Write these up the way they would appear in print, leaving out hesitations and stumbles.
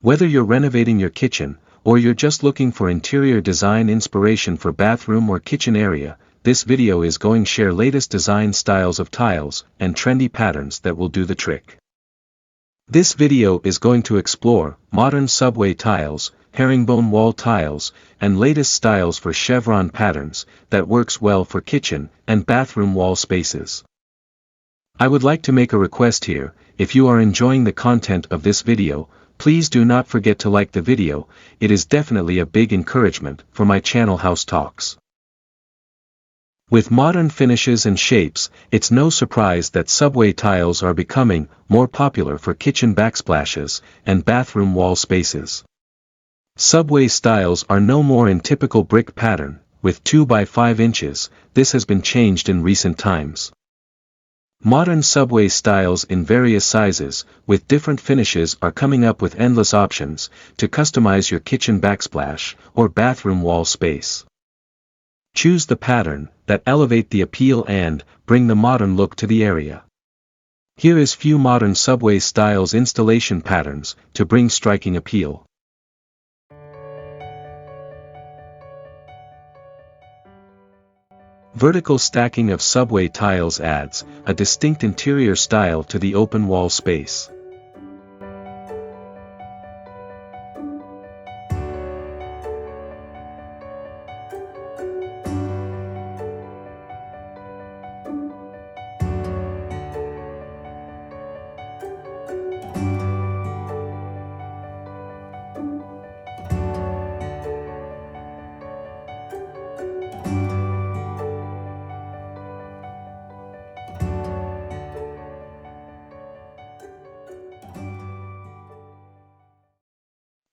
Whether you're renovating your kitchen, or you're just looking for interior design inspiration for bathroom or kitchen area, this video is going to share latest design styles of tiles and trendy patterns that will do the trick. This video is going to explore modern subway tiles, herringbone wall tiles, and latest styles for chevron patterns that works well for kitchen and bathroom wall spaces. I would like to make a request here. If you are enjoying the content of this video, please do not forget to like the video. It is definitely a big encouragement for my channel House Talks. With modern finishes and shapes, it's no surprise that subway tiles are becoming more popular for kitchen backsplashes and bathroom wall spaces. Subway styles are no more in typical brick pattern, with 2 by 5 inches. This has been changed in recent times. Modern subway styles in various sizes, with different finishes, are coming up with endless options to customize your kitchen backsplash or bathroom wall space. Choose the pattern that elevate the appeal and bring the modern look to the area. Here is few modern subway styles installation patterns to bring striking appeal. Vertical stacking of subway tiles adds a distinct interior style to the open wall space.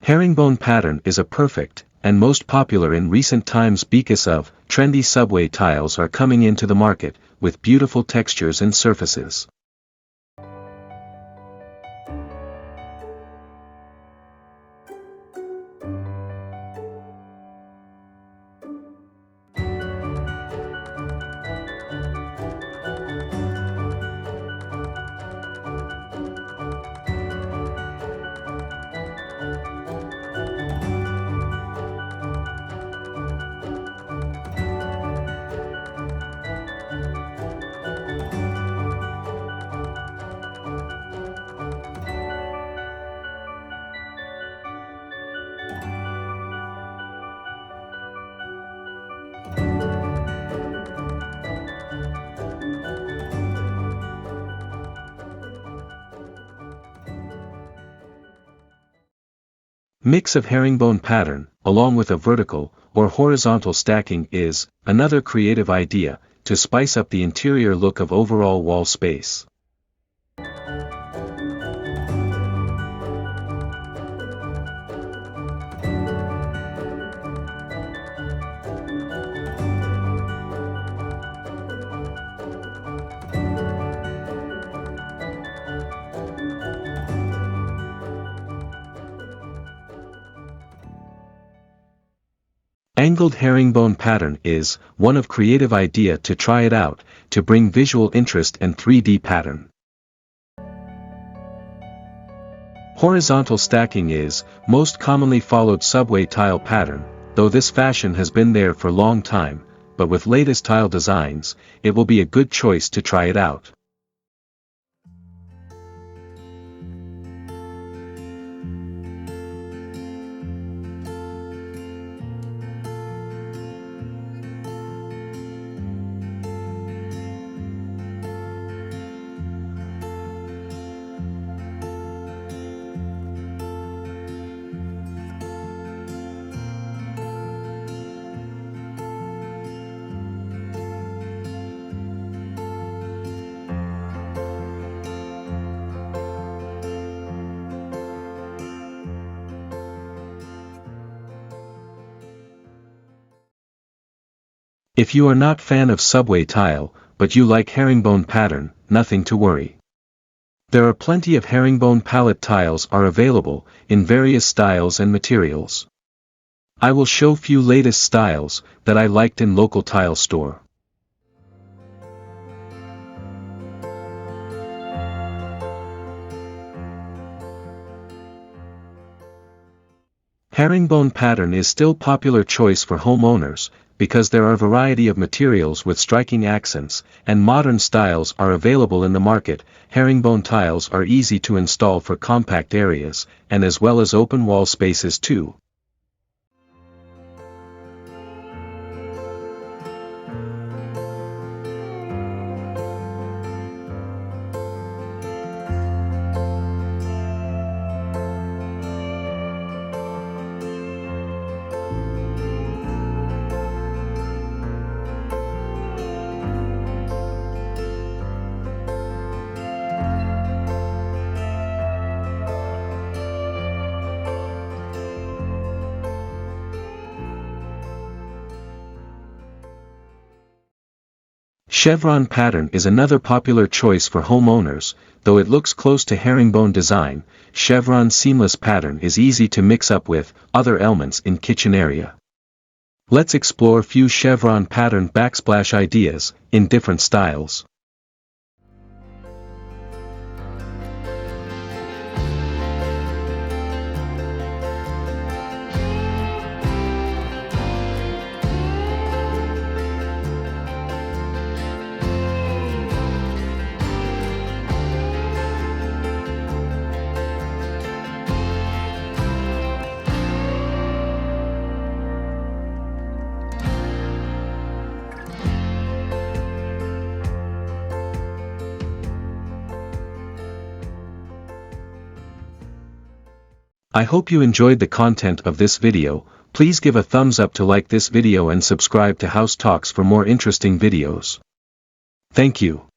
Herringbone pattern is a perfect, and most popular in recent times because of trendy subway tiles are coming into the market, with beautiful textures and surfaces. Mix of herringbone pattern, along with a vertical or horizontal stacking, is another creative idea to spice up the interior look of overall wall space. Angled herringbone pattern is one of creative idea to try it out, to bring visual interest and 3D pattern. Horizontal stacking is most commonly followed subway tile pattern, though this fashion has been there for a long time, but with latest tile designs, it will be a good choice to try it out. If you are not fan of subway tile, but you like herringbone pattern, nothing to worry. There are plenty of herringbone palette tiles are available in various styles and materials. I will show few latest styles that I liked in local tile store. Herringbone pattern is still popular choice for homeowners, because there are a variety of materials with striking accents, and modern styles are available in the market. Herringbone tiles are easy to install for compact areas, and as well as open wall spaces too. Chevron pattern is another popular choice for homeowners, though it looks close to herringbone design. Chevron seamless pattern is easy to mix up with other elements in kitchen area. Let's explore few chevron pattern backsplash ideas in different styles. I hope you enjoyed the content of this video. Please give a thumbs up to like this video and subscribe to House Talks for more interesting videos. Thank you.